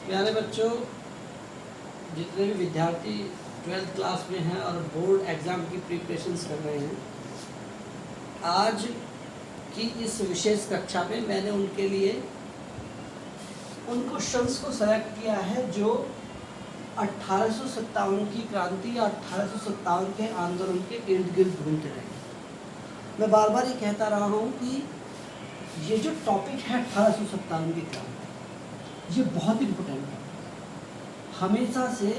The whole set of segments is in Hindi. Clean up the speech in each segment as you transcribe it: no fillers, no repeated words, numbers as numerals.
प्यारे बच्चों, जितने भी विद्यार्थी 12th क्लास में हैं और बोर्ड एग्ज़ाम की प्रिपरेशंस कर रहे हैं, आज की इस विशेष कक्षा में मैंने उनके लिए उन क्वेश्चंस को सेलेक्ट किया है जो 1857 की क्रांति या 1857 के आंदोलन के इर्द गिर्द घूमते रहे। मैं बार बार ये कहता रहा हूँ कि ये जो टॉपिक है 1857 की क्रांति, ये बहुत इम्पोर्टेंट है। हमेशा से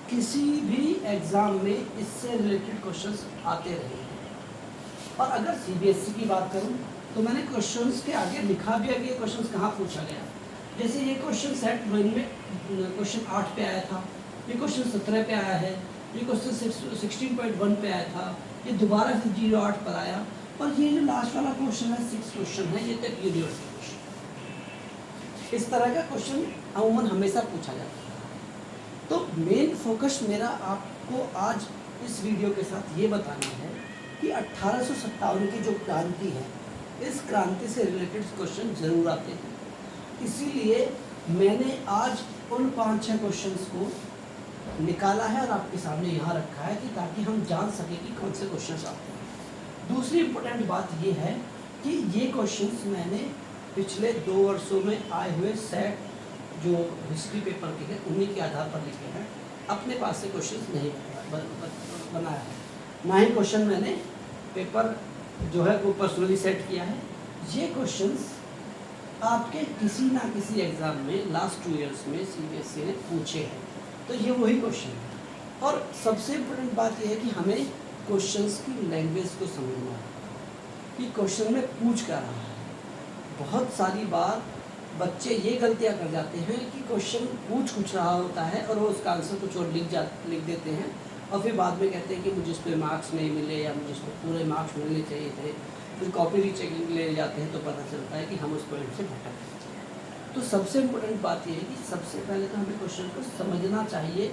किसी भी एग्ज़ाम में इससे रिलेटेड क्वेश्चंस आते रहे हैं। और अगर सीबीएसई की बात करूं तो मैंने क्वेश्चंस के आगे लिखा भी है कि ये क्वेश्चंस कहाँ पूछा गया। जैसे ये क्वेश्चन सेट ड्राइंग में क्वेश्चन 8 पे आया था, ये क्वेश्चन 17 पे आया है, ये क्वेश्चन 16.1 पे आया था, ये दोबारा फिर 08 पर आया, और ये जो लास्ट वाला क्वेश्चन है 6 क्वेश्चन है, ये तक यूनिवर्सिटी क्वेश्चन। इस तरह का क्वेश्चन अमूमन हमेशा पूछा जाता है। तो मेन फोकस मेरा आपको आज इस वीडियो के साथ ये बताना है कि 1857 की जो क्रांति है, इस क्रांति से रिलेटेड क्वेश्चन ज़रूर आते हैं। इसीलिए मैंने आज उन 5-6 क्वेश्चंस को निकाला है और आपके सामने यहाँ रखा है कि ताकि हम जान सकें कि कौन से क्वेश्चंस आते हैं। दूसरी इम्पोर्टेंट बात ये है कि ये क्वेश्चंस मैंने पिछले 2 वर्षों में आए हुए सेट जो हिस्ट्री पेपर के हैं उन्हीं के आधार पर लिखे हैं। अपने पास से क्वेश्चंस नहीं बनाया है, ना ही क्वेश्चन मैंने पेपर जो है वो पर्सनली सेट किया है। ये क्वेश्चंस आपके किसी ना किसी एग्ज़ाम में लास्ट 2 इयर्स में सीबीएसई ने पूछे हैं, तो ये वही क्वेश्चन है। और सबसे इम्पोर्टेंट बात यह है कि हमें क्वेश्चंस की लैंग्वेज को समझना है कि क्वेश्चन में पूछ क्या रहा है। बहुत सारी बार बच्चे ये गलतियां कर जाते हैं कि क्वेश्चन पूछ कुछ रहा होता है और वो उसका आंसर कुछ और लिख देते हैं, और फिर बाद में कहते हैं कि मुझे इस पर मार्क्स नहीं मिले या मुझे इस पर पूरे मार्क्स मिलने चाहिए थे। फिर कॉपी रीचेकिंग ले जाते हैं तो पता चलता है कि हम उस पॉइंट से भटक गए। तो सबसे इम्पोर्टेंट बात यह है कि सबसे पहले तो हमें क्वेश्चन को समझना चाहिए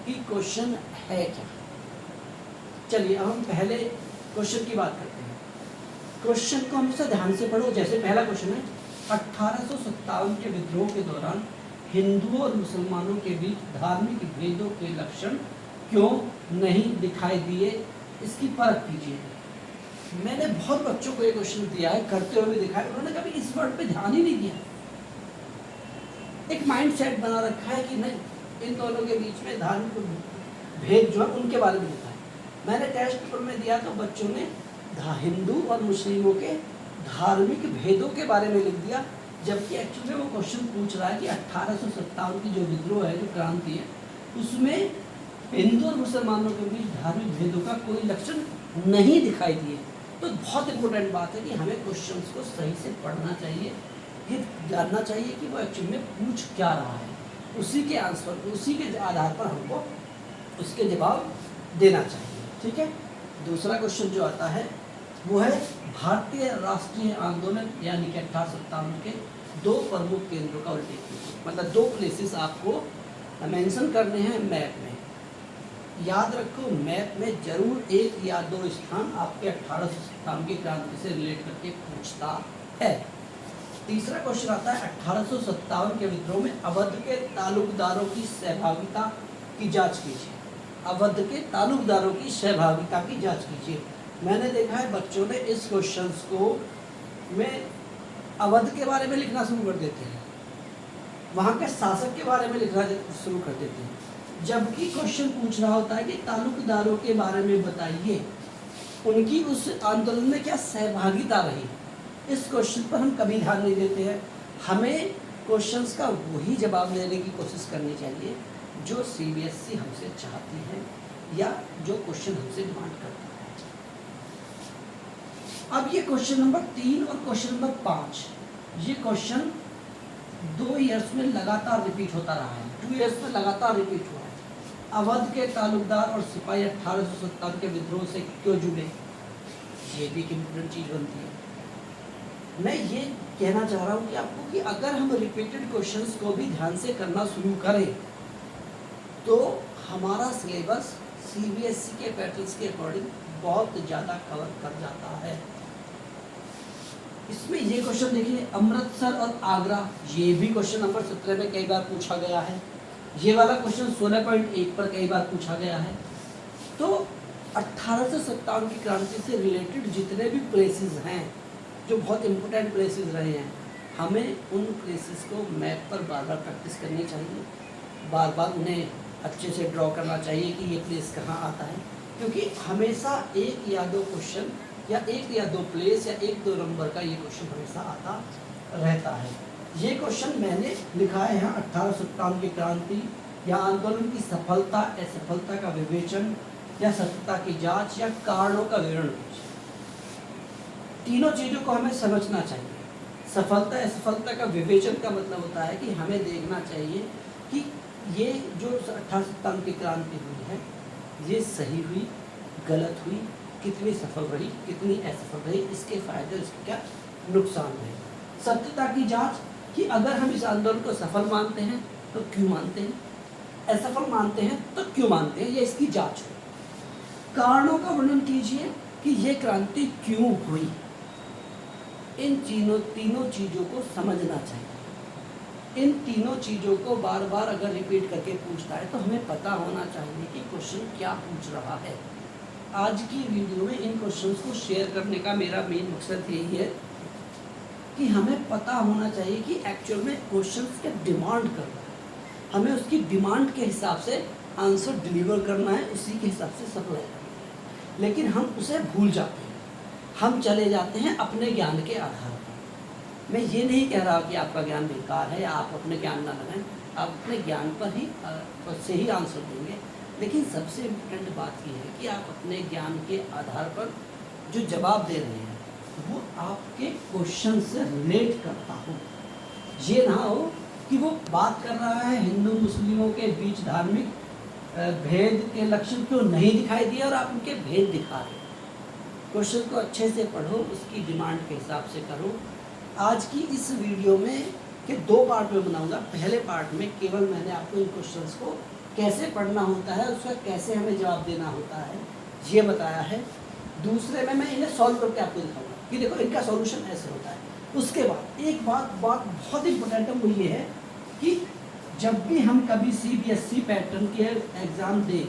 कि क्वेश्चन है क्या। चलिए अब हम पहले क्वेश्चन की बात करते हैं। क्वेश्चन को हमेशा ध्यान से पढ़ो। जैसे पहला क्वेश्चन है, 1857 के विद्रोह के दौरान हिंदुओं और मुसलमानों के बीच धार्मिक भेदों के लक्षण क्यों नहीं दिखाई दिए, इसकी परख कीजिए। मैंने बहुत बच्चों को ये क्वेश्चन दिया है, करते हुए दिखा है, उन्होंने कभी इस वर्ड पे ध्यान ही नहीं दिया। एक माइंड सेट बना रखा है कि नहीं, इन दोनों के बीच में धार्मिक भेद जो है उनके बारे में लिखा है। मैंने टेस्ट पेपर में दिया तो बच्चों ने हिंदू और मुस्लिमों के धार्मिक भेदों के बारे में लिख दिया, जबकि एक्चुअली वो क्वेश्चन पूछ रहा है कि 1857 की जो विद्रोह है, जो क्रांति है, उसमें हिंदू और मुसलमानों के बीच धार्मिक भेदों का कोई लक्षण नहीं दिखाई दिए। तो बहुत इंपॉर्टेंट बात है कि हमें क्वेश्चंस को सही से पढ़ना चाहिए, ये जानना चाहिए कि वो एक्चुअली में पूछ क्या रहा है, उसी के आंसर, उसी के आधार पर हमको उसके जवाब देना चाहिए। ठीक है। दूसरा क्वेश्चन जो आता है वो है भारतीय राष्ट्रीय आंदोलन यानी कि 1857 के 2 प्रमुख केंद्रों का उल्लेख कीजिए। मतलब 2 प्लेसेस आपको मेंशन करने हैं मैप में। याद रखो, मैप में जरूर 1 या 2 स्थान आपके 1857 की क्रांति से रिलेट करके पूछता है। तीसरा क्वेश्चन आता है, 1857 के विद्रोह में अवध के तालुकदारों की सहभागिता की जांच कीजिए। अवध के तालुकदारों की सहभागिता की जांच कीजिए। मैंने देखा है बच्चों ने इस क्वेश्चंस को में अवध के बारे में लिखना शुरू कर देते हैं, वहाँ के शासक के बारे में लिखना शुरू कर देते हैं, जबकि क्वेश्चन पूछ रहा होता है कि तालुकदारों के बारे में बताइए, उनकी उस आंदोलन में क्या सहभागिता रही। इस क्वेश्चन पर हम कभी ध्यान नहीं देते हैं। हमें क्वेश्चंस का वही जवाब देने की कोशिश करनी चाहिए जो सीबीएसई हमसे चाहती है या जो क्वेश्चन हमसे डिमांड करता है। अब ये क्वेश्चन नंबर 3 और क्वेश्चन नंबर 5, ये क्वेश्चन 2 इयर्स में लगातार रिपीट होता रहा है, 2 इयर्स में लगातार रिपीट हुआ है। अवध के तालुकदार और सिपाही 1857 के विद्रोह से क्यों जुड़े, ये भी एक इम्पोर्टेंट चीज़ बनती है। मैं ये कहना चाह रहा हूँ कि आपको कि अगर हम रिपीटेड क्वेश्चंस को भी ध्यान से करना शुरू करें तो हमारा सिलेबस सीबीएसई के पैटर्न्स के अकॉर्डिंग बहुत ज़्यादा कवर कर जाता है। इसमें ये क्वेश्चन देखिए, अमृतसर और आगरा, ये भी क्वेश्चन नंबर 17 में कई बार पूछा गया है। ये वाला क्वेश्चन 16.1 पर कई बार पूछा गया है। तो 1857 की क्रांति से रिलेटेड जितने भी प्लेसेस हैं जो बहुत इंपॉर्टेंट प्लेसेस रहे हैं, हमें उन प्लेसेस को मैप पर बार बार प्रैक्टिस करनी चाहिए, बार बार उन्हें अच्छे से ड्रॉ करना चाहिए कि ये प्लेस कहाँ आता है, क्योंकि हमेशा एक या दो क्वेश्चन या एक या दो प्लेस या एक दो नंबर का ये क्वेश्चन हमेशा आता रहता है। ये क्वेश्चन मैंने लिखा है यहाँ, 1857 की क्रांति या आंदोलन की सफलता असफलता का विवेचन या सत्यता की जांच या कारणों का विवरण। तीनों चीज़ों को हमें समझना चाहिए। सफलता असफलता का विवेचन का मतलब होता है कि हमें देखना चाहिए कि ये जो 1857 की क्रांति हुई है, ये सही हुई, गलत हुई, कितनी सफल रही, कितनी असफल रही, इसके फायदे, इसके क्या नुकसान रहे। सत्यता की जांच कि अगर हम इस आंदोलन को सफल मानते हैं तो क्यों मानते हैं, असफल मानते हैं तो क्यों मानते हैं, ये इसकी जांच हो। कारणों का वर्णन कीजिए कि ये क्रांति क्यों हुई। इन तीनों चीज़ों को समझना चाहिए। इन तीनों चीज़ों को बार बार अगर रिपीट करके पूछता है तो हमें पता होना चाहिए कि क्वेश्चन क्या पूछ रहा है। आज की वीडियो में इन क्वेश्चंस को शेयर करने का मेरा मेन मकसद यही है कि हमें पता होना चाहिए कि एक्चुअल में क्वेश्चंस क्या डिमांड कर रहा है। हमें उसकी डिमांड के हिसाब से आंसर डिलीवर करना है, उसी के हिसाब से सप्लाई करना है, लेकिन हम उसे भूल जाते हैं। हम चले जाते हैं अपने ज्ञान के आधार पर। मैं ये नहीं कह रहा कि आपका ज्ञान बेकार है या आप अपने ज्ञान ना लगाएं, आप अपने ज्ञान पर ही से ही आंसर देंगे, लेकिन सबसे इम्पोर्टेंट बात यह है कि आप अपने ज्ञान के आधार पर जो जवाब दे रहे हैं वो आपके क्वेश्चन से रिलेट करता हो। ये ना हो कि वो बात कर रहा है हिंदू मुस्लिमों के बीच धार्मिक भेद के लक्षण क्यों नहीं दिखाई दिए और आप उनके भेद दिखा रहे हैं। क्वेश्चन को अच्छे से पढ़ो, उसकी डिमांड के हिसाब से करो। आज की इस वीडियो में के 2 पार्ट में बनाऊंगा। पहले पार्ट में केवल मैंने आपको इन क्वेश्चंस को कैसे पढ़ना होता है, उसका कैसे हमें जवाब देना होता है, ये बताया है। दूसरे में मैं इन्हें सॉल्व करके आपको दिखाऊंगा कि देखो इनका सॉल्यूशन ऐसे होता है। उसके बाद एक बात बहुत इंपॉर्टेंट है, वो ये है कि जब भी हम कभी CBSE पैटर्न के एग्ज़ाम दें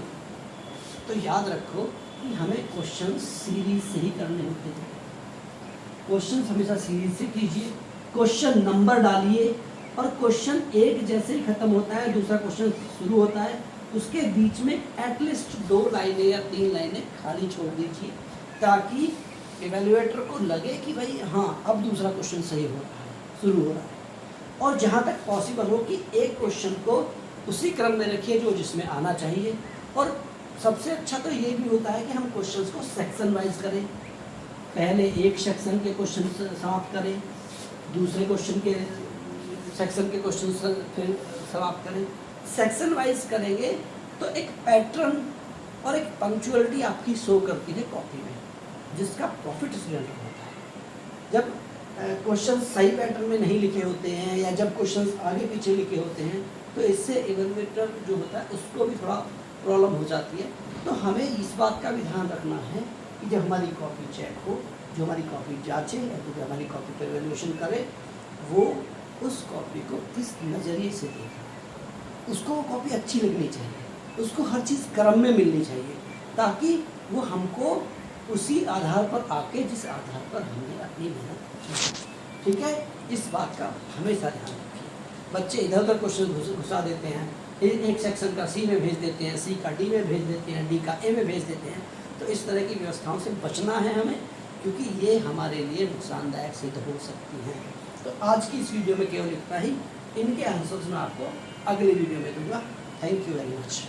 तो याद रखो कि हमें क्वेश्चन सीरीज से ही करने होते हैं। क्वेश्चन हमेशा सीरीज से कीजिए, क्वेश्चन नंबर डालिए और क्वेश्चन एक जैसे ही खत्म होता है दूसरा क्वेश्चन शुरू होता है, उसके बीच में एटलीस्ट 2 लाइनें या 3 लाइनें खाली छोड़ दीजिए ताकि एवेल्युएटर को लगे कि भाई हाँ अब दूसरा क्वेश्चन सही हो रहा है, शुरू हो रहा है। और जहाँ तक पॉसिबल हो कि एक क्वेश्चन को उसी क्रम में रखिए जो जिसमें आना चाहिए। और सबसे अच्छा तो ये भी होता है कि हम क्वेश्चंस को सेक्शन वाइज करें। पहले एक सेक्शन के क्वेश्चन समाप्त करें, दूसरे क्वेश्चन के सेक्शन के क्वेश्चन फिर समाप्त करें। सेक्शन वाइज करेंगे तो एक पैटर्न और एक पंक्चुअलिटी आपकी शो करती है कॉपी में, जिसका प्रॉफिट स्टूडेंट को होता है। जब क्वेश्चन सही पैटर्न में नहीं लिखे होते हैं या जब क्वेश्चन आगे पीछे लिखे होते हैं तो इससे इवेल्युएटर जो होता है उसको भी थोड़ा प्रॉब्लम हो जाती है। तो हमें इस बात का भी ध्यान रखना है कि जब हमारी कॉपी चेक हो, जो हमारी कॉपी जांचे या तो जो हमारी कॉपी पर एवेल्युएशन करे, वो उस कॉपी को किस नज़रिए से देखे। उसको वो कॉपी अच्छी लगनी चाहिए, उसको हर चीज़ क्रम में मिलनी चाहिए ताकि वो हमको उसी आधार पर आके जिस आधार पर हमने अपनी मेहनत की। ठीक है, इस बात का हमेशा ध्यान रखिए। बच्चे इधर उधर क्वेश्चन घुसा देते हैं, एक सेक्शन का C में भेज देते हैं, C का D में भेज देते हैं, D का A में भेज देते हैं। तो इस तरह की व्यवस्थाओं से बचना है हमें, क्योंकि ये हमारे लिए नुकसानदायक सिद्ध हो सकती हैं। तो आज की इस वीडियो में केवल इतना ही। इनके आंसर्स मैं आपको अगली वीडियो में दूंगा। Thank you very much.